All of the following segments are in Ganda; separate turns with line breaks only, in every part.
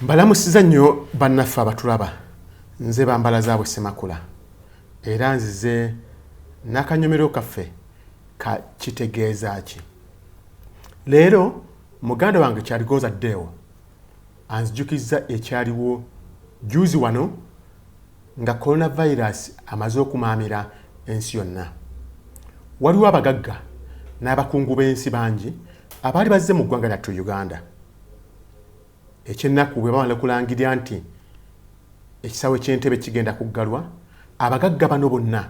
Mbalamusiza nnyo bannaffe abatulaba. Nze Bambala zaabwe Ssemakula. Era nzize n'akanyomero kaffe ka kitegeeza ki. Leero muganda wange Kyaligonza Deo anzijukizza ekyaliwo juzi wano nga coronavirus amaze okumaamira ensi yonna. Waliwo abagagga n'abakungu b'ensi bangi abaali bazze mu ggwanga lyattu Uganda. Ekyennaku bwe bamala kulangirira nti ekisaawe ky'Entebbe kigenda kuggalwa, abagagga bano bonna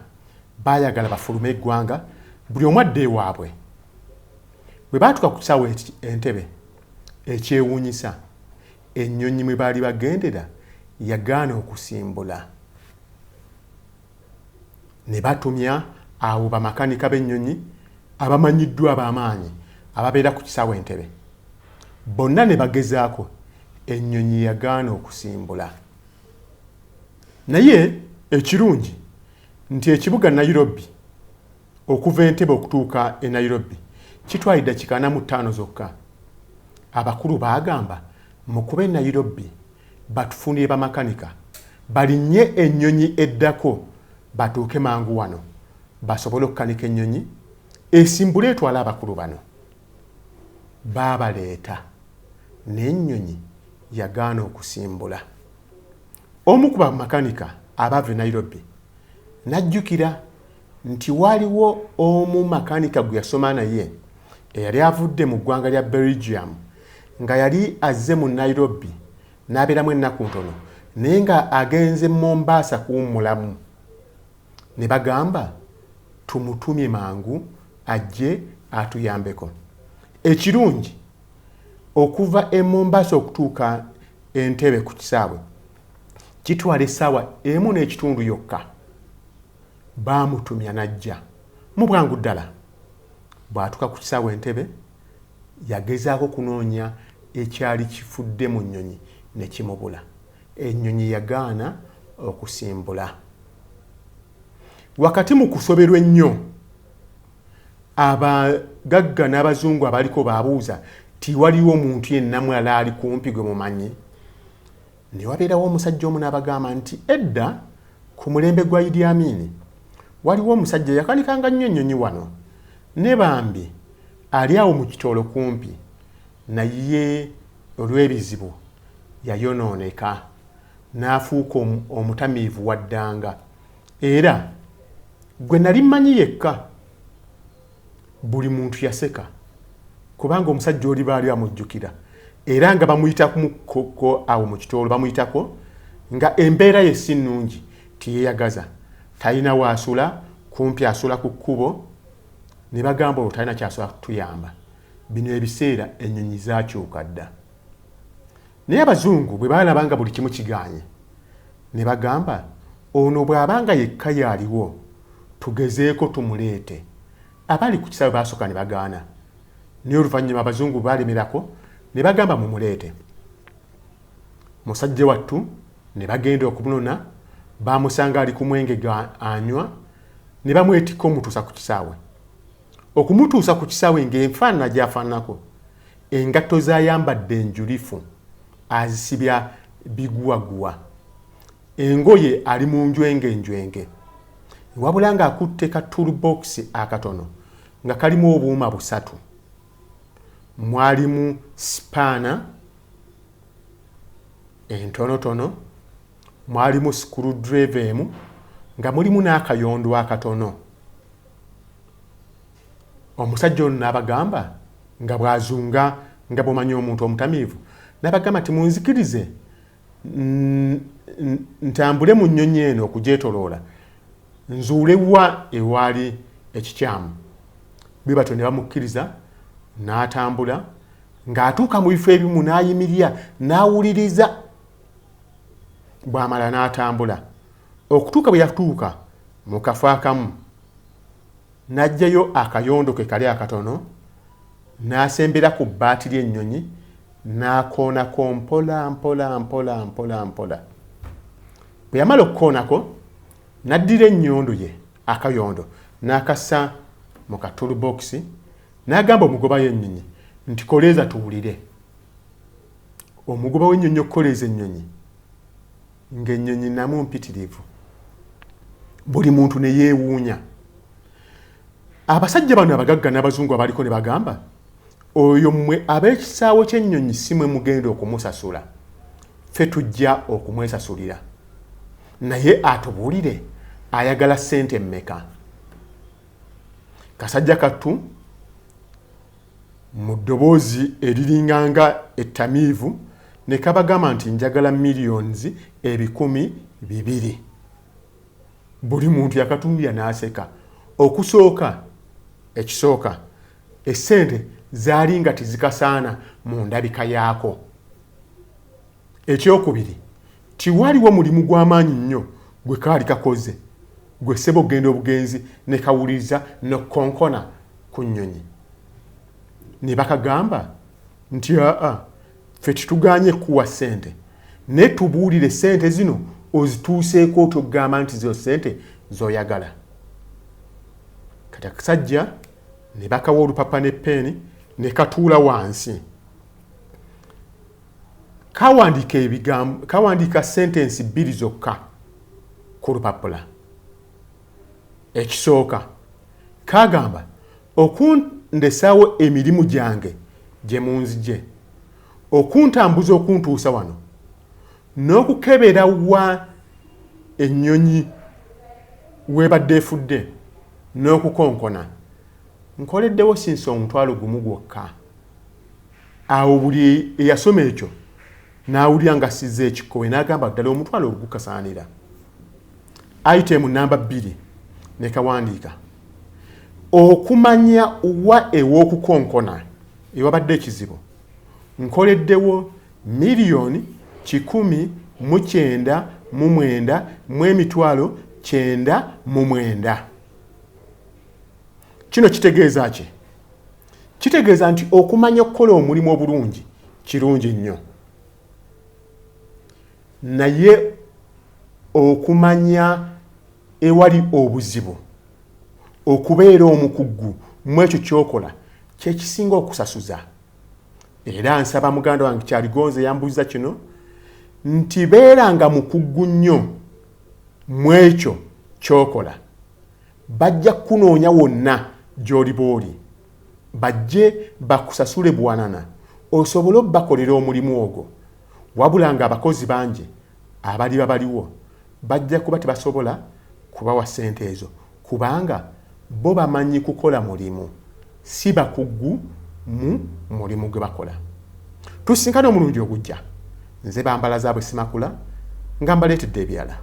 baayagala bafulume eggwanga buli omu adde ewaabwe. Bwe baatuuka ku kisaawe Entebbe ekyewuunyisa, ennyonyi mwe baali bagendera yagaana okusimbula. Ne batumya abo bamakanika b'ennyonyi abamanyiddwa ab'amaanyi ababeera ku kisaawe Entebbe. Bonna ne bagezaako, ennyonyi yagaana okusimbula. Naye ekirungi nti ekibuga Nairobi okuva Entebbe okutuuka e Nairobi kitwala eddakiika 45 zokka. Abakulu baagamba mukube e Nairobi batufunire bamakanika balinnye ennyonyi eddako batuuke mangu wano basobole okukanika ennyonyi esimbule etwala abakulu bano. Baabaleeta n'ennyonyi yagaana okusimbula. Omu ku bamakanika abava e Nairobi n'ajjukira nti waliwo omu makanika gwe yasoma naye eyali avudde mu ggwanga lya Belgium nga yali azze mu Nairobi n'abeeramu ennaku ntono naye nga agenze Mombasa kuwummulamu. Ne bagamba tumutumye mangu ajje atuyambeko. Ekirungi okuva e Mombasa okutuuka Entebbe ku kisaawe kitwala essaawa 1.5 yokka. Baamutumya n'ajja mu bwangu ddala. Bw'atuuka ku kisaawe Entebbe yagezaako kunoonya ekyali kifudde mu nnyonyi ne kimubula. Ennyonyi yagaana okusimbula. Wakati mu kusoberwa ennyo, abagagga n'abazungu abaliko baabuuza ti waliwo omuntu yenna mulala ali kumpi gwe mumanyi. Ne wabeerawo omusajja omu n'abagamba nti edda ku mulembe gwa Idi Amin waliwo omusajja yakanikanga nnyo ennyonyi wano, ne bambi ali awo mu kitoolo kumpi, naye olw'ebizibu yayonooneka n'afuuka omutamiivu waddanga. Era gwe nali mmanyi yekka. Buli muntu yaseka kubanga omusajja oli baali amujjukira era nga bamuyitako awo mu kitoolo bamuyitako nga embeera ye si nnungi, tiyeyagaza, talina waasula, kumpi asula ku kkubo. Ne bagamba olwo talina kyasobola kutuyamba. Bino ebiseera ennyonyi zaakyuka dda. Naye abazungu bwe baalaba nga buli kimu kigaanye ne bagamba ono bw'abanga yekka yaaliwo tugezeeko tumuleete. Abali ku kisaawe baasooka ne bagaana. Naye oluvannyuma abazungu baalemerako ne bagamba mumuleete. Musajja wattu ne bagenda okumunona, baamusanga ali ku mwenge anywa, ne bamwetikka omutuusa ku kisaawe. Okumutuusa ku kisaawe ng'enfaanana gy'afaananako, engatto z'ayambadde enjulifu azisibya biguwaguwa, engoye ali mu njwenge, wabula ng'akutte ka toolbox akatono nga kalimu obuuma 3. Mwalimu sipaana entonotono, mwalimu screwdriver emu, nga mulimu n'akayondo akatono. Omusajja ono n'abagamba nga bw'azunga nga bw'omanyi omuntu omutamiivu, n'abagamba nti munzikirize ntambule mu nnyonyi eno okugyetoloola nzuule wa ewaali ekikyamu. Bwe batyo ne bamukkiriza n'atambula, ng'atuuka mu bifo ebimu n'ayimirira n'awuliriza. Bw'amala n'atambula okutuuka bwe yatuuka mu kafo akamu, n'aggyayo akayondo ke kali akatono, n'asembera ku bbaati ly'ennyonyi n'akoonako mpola mpola mpola mpola mpola. Bwe yamala okukoonako n'addira ennyondo ye akayondo n'akassa mu ka toolbox, n'agamba omugoba y'ennyonyi nti koleeza tuwulire. omugoba w'ennyonyi okukoleeza ennyonyi ng'ennyonyi namu mpitirivu buli muntu ne yeewuunya. Abasajja bano abagagga n'abazungu abaliko ne bagamba oyo mmwe ab'ekisaawe ky'ennyonyi si mwe mugenda okumusasula, ffe tujja okumwesasulira, naye atubuulire ayagala ssente mmeka. Kasajja Kattu mu ddoboozi eriringanga ettamiivu ne kabagamba nti njagala millions 200,000. Buli muntu yakatumbya n'aseka. Ekisooka essente zaali nga tizikasaana mu ndabika yaako. Ekyokubiri, tiwaliwo mulimu gw'amaanyi nnyo gwe kaali kakoze gwe ssebo ogenda obugenzi ne kawuliriza n'okkonkona ku nnyonyi. Ne bakagamba nti ffe tituganye kuwa ssente, naye tubuulire ssente zino ozituuseeko otogamba nti zo ssente z'oyagala. Kati akasajja ne bakawa olupapa ne peeni ne katuula wansi. Kawandiika sentensi 2 zokka ku lupapula. Ekisooka kagamba okundesaawo emirimu gyange gye munzije, okuntambuza okuntuusa wano, n'okukebera wa ennyonyi webadde efudde, n'okukonkona, nkoleddewo sinsi omutwalo gumu gwokka. Awo buli eyasoma ekyo n'awulira nga sizza ekikkowe n'agamba ddala omutwalo ogukasaanira. Item namba 2 ne kawandiika okumanya wa ew'okukonkona ewabadde ekizibu, nkoleddewo $1,999,999. Kino kitegeeza ki? Kitegeeza nti okumanya okukola omulimu obulungi kirungi nnyo, naye okumanya ewali obuzibu, okubeera omukuggu mu ekyo ky'okola kye kisinga okusasuza. Era nsaba muganda wange Kyaligonze yambuuza kino nti beeranga mukuggu nnyo mu ekyo ky'okola, bajja kunoonya wonna gy'oli booli, bajje bakusasule bwanana osobole obbakolera omulimu ogwo. Wabula nga abakozi bangi abali babaliwo bajja kuba tebasobola kubawa ssente ezo, kubanga bo bamanyi kukola mulimu, si bakuggu mu mulimu gwe bakola. Tusinkane omulungi ogujja. Nze Bambalaze Abwesimakula nga mbaleetedde ebirala.